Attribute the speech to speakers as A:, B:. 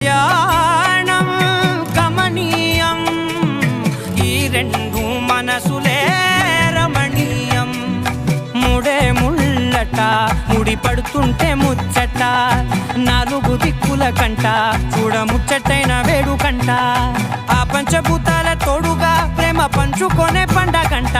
A: ధ్యానం కమనీయం ఈ రెండు మనసులే రమణీయం ముడే ముళ్ళట ముడి పడుతుంటే ముచ్చట నాలుగు దిక్కుల కంట చూడ ముచ్చటైన వేడుకంట ఆ పంచభూతాల తోడుగా ప్రేమ పంచుకొనే పండగంట